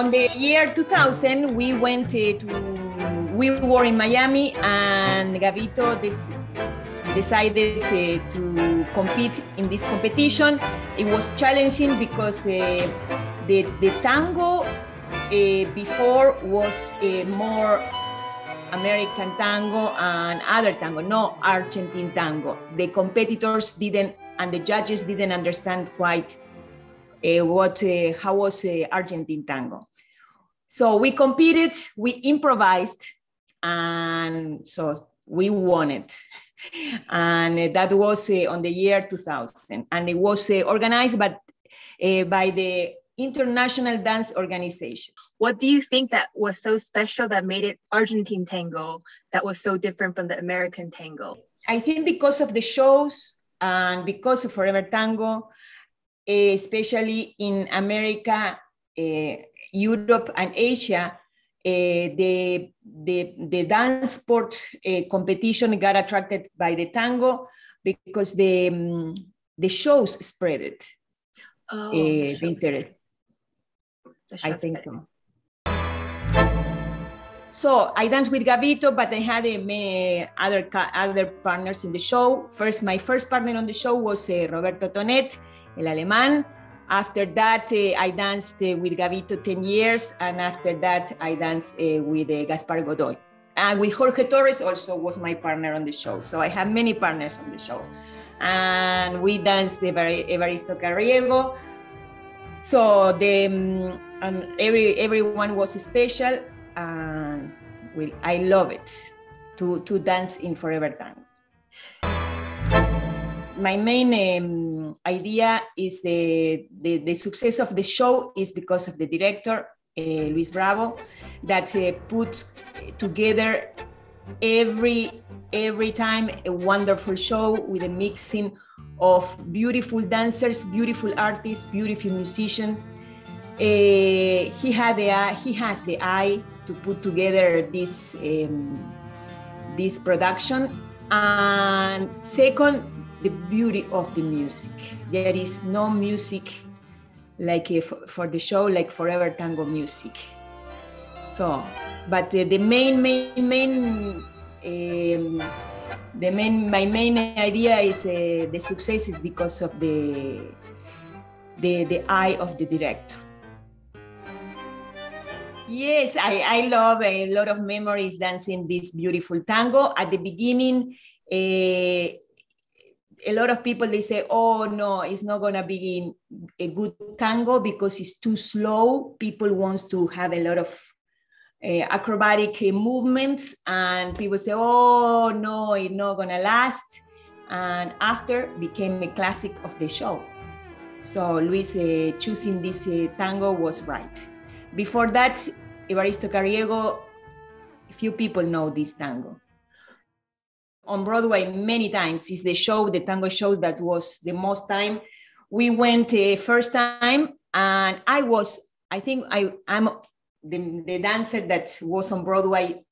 on the year 2000, we were in Miami, and Gabito decided to compete in this competition. It was challenging because the tango before was more American tango and other tango, no Argentine tango. The competitors didn't, and the judges didn't understand quite how was Argentine tango. So we competed, we improvised, and so we won it. And that was on the year 2000. And it was organized by the International Dance Organization. What do you think that was so special that made it Argentine tango that was so different from the American tango? I think because of the shows and because of Forever Tango, especially in America, Europe, and Asia, the dance sport competition got attracted by the tango because the shows spread it. The interest. I think so. So I danced with Gabito, but I had many other partners in the show. My first partner on the show was Roberto Tonet, el alemán. After that, I danced with Gabito 10 years, and after that, I danced with Gaspar Godoy. And with Jorge Torres also was my partner on the show. So I have many partners on the show. And we danced Evaristo Carriego. So everyone was special, and I love it to dance in Forever Tango. My main idea is the success of the show is because of the director, Luis Bravo, that put together every time a wonderful show with a mixing of beautiful dancers, beautiful artists, beautiful musicians. He has the eye to put together this production. And second, the beauty of the music. There is no music like for the show like Forever Tango music. So, but my main idea is the success is because of the eye of the director. Yes, I love a lot of memories dancing this beautiful tango. At the beginning, a lot of people, they say, oh no, it's not gonna be a good tango because it's too slow. People want to have a lot of acrobatic movements, and people say, oh no, it's not gonna last. And after became a classic of the show. So Luis choosing this tango was right. Before that, Evaristo Carriego, few people know this tango. On Broadway many times is the show, the tango show that was the most time. We went first time, and I'm the dancer that was on Broadway,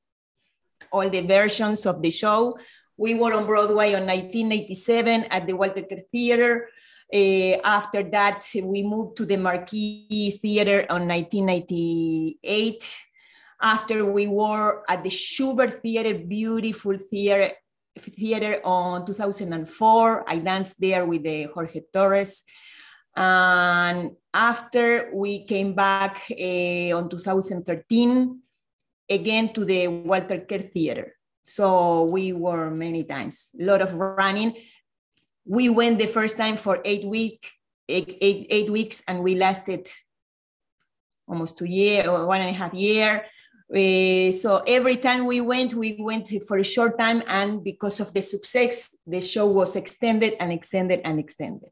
all the versions of the show. We were on Broadway on 1987 at the Walter Kerr Theater. After that, we moved to the Marquis Theater on 1998. After we were at the Schubert Theater, beautiful theater on 2004. I danced there with Jorge Torres. And after we came back on 2013, again to the Walter Kerr Theater. So we were many times, a lot of running. We went the first time for 8 weeks, and we lasted almost 2 years or 1.5 years. So every time we went for a short time, and because of the success, the show was extended and extended and extended.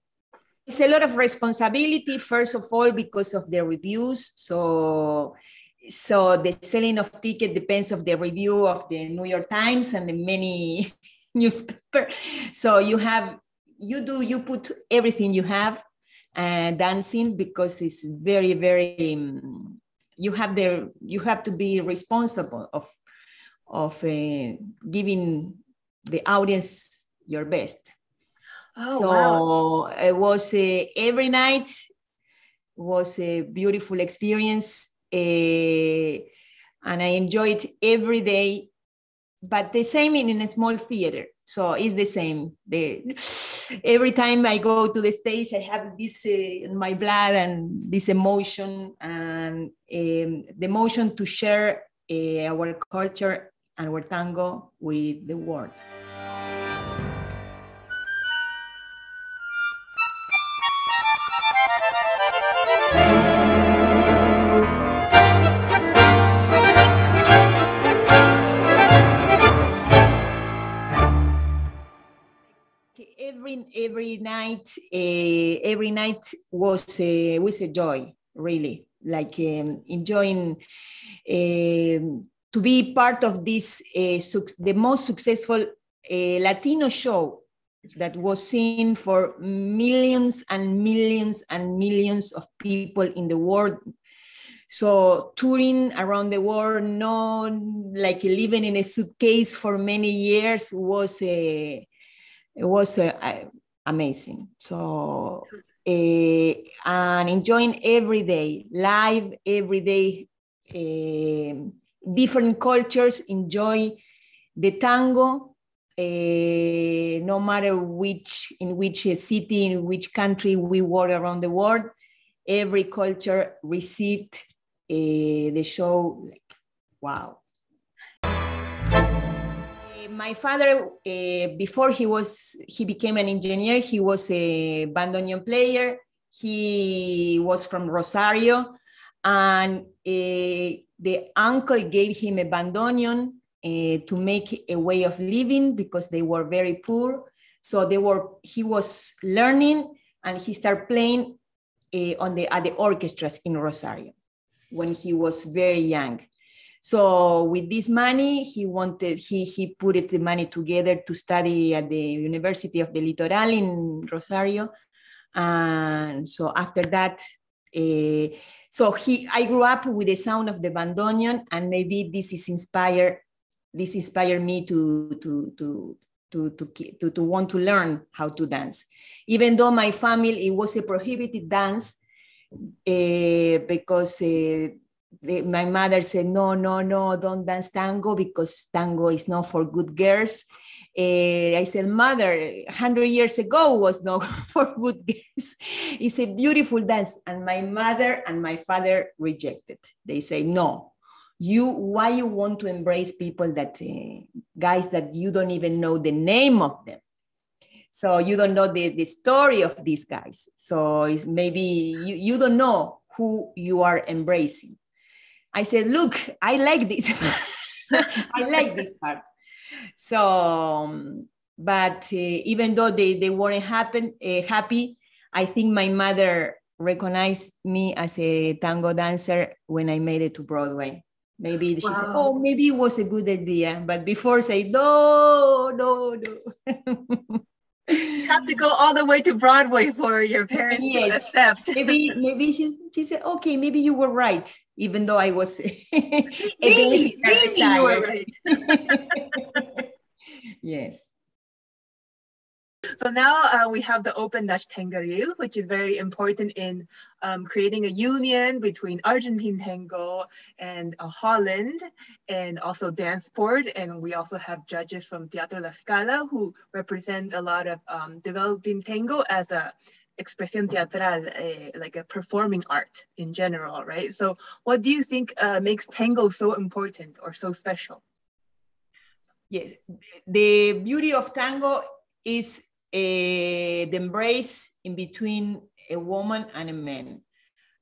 It's a lot of responsibility, first of all, because of the reviews. So the selling of ticket depends on the review of the New York Times and the many newspapers. So you put everything you have dancing, because it's very, very, you have to be responsible of giving the audience your best. Oh, so wow. It was every night was a beautiful experience. and I enjoy it every day, but the same in a small theater. So it's the same. Every time I go to the stage, I have this in my blood and this emotion and the emotion to share our culture and our tango with the world. Every night was a joy, really, like enjoying to be part of this the most successful Latino show that was seen for millions and millions and millions of people in the world. So touring around the world, not like living in a suitcase for many years, was amazing. So and enjoying every day, live every day, different cultures enjoy the tango, no matter in which city, in which country we were around the world. Every culture received the show. Like, wow. My father, before he became an engineer, he was a bandoneon player. He was from Rosario, and the uncle gave him a bandoneon to make a way of living because they were very poor. So he was learning, and he started playing at the orchestras in Rosario when he was very young. So with this money, he put the money together to study at the University of the Litoral in Rosario. And so after that, I grew up with the sound of the bandoneon, and maybe this inspired me to want to learn how to dance. Even though my family, it was a prohibited dance because my mother said, no, don't dance tango because tango is not for good girls. I said, Mother, 100 years ago was not for good girls. It's a beautiful dance. And my mother and my father rejected. They say, no, why you want to embrace people guys that you don't even know the name of them? So you don't know the story of these guys. So it's maybe you don't know who you are embracing. I said, look, I like this. I like this part. So, but even though they weren't happy, I think my mother recognized me as a tango dancer when I made it to Broadway. Maybe she said, oh, maybe it was a good idea. But before say, no. You have to go all the way to Broadway for your parents to accept. Maybe she said, okay, maybe you were right, even though I was maybe you were right. Yes. So now we have the open Dutch Tangueril, which is very important in creating a union between Argentine tango and Holland, and also dance sport. And we also have judges from Teatro La Scala who represent a lot of developing tango as a expresión teatral, like a performing art in general, right? So what do you think makes tango so important or so special? Yes, the beauty of tango is the embrace in between a woman and a man.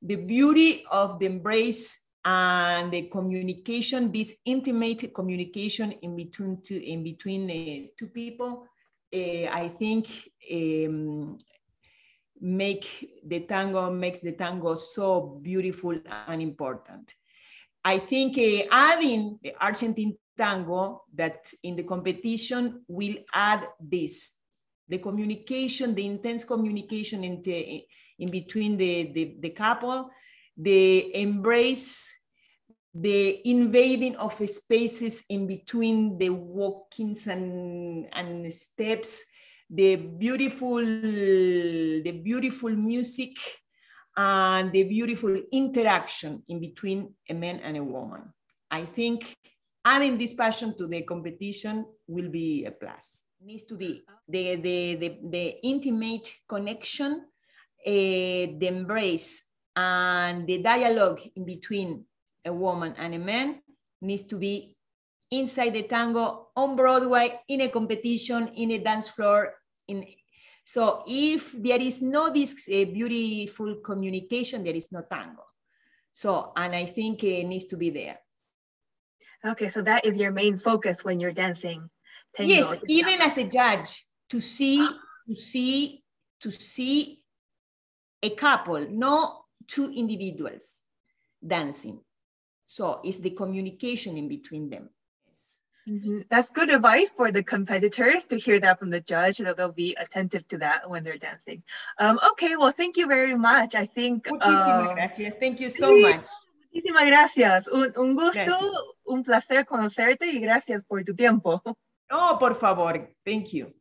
The beauty of the embrace and the communication, this intimate communication in between two people, I think makes the tango so beautiful and important. I think adding the Argentine tango that in the competition will add this. The communication, the intense communication in between the couple, the embrace, the invading of spaces in between the walkings and steps, the beautiful music, and the beautiful interaction in between a man and a woman. I think adding this passion to the competition will be a plus. It needs to be the intimate connection, the embrace, and the dialogue in between a woman and a man needs to be inside the tango, on Broadway, in a competition, in a dance floor. So if there is no this beautiful communication, there is no tango. So, and I think it needs to be there. Okay, so that is your main focus when you're dancing tango. Yes, even as a judge, to see a couple, not two individuals dancing. So it's the communication in between them. Mm-hmm. That's good advice for the competitors to hear that from the judge, so they'll be attentive to that when they're dancing. Okay, well, thank you very much. I think. Muchísimas gracias. Thank you so much. Muchísimas gracias. Un gusto, gracias. Un placer conocerte y gracias por tu tiempo. No, por favor. Thank you.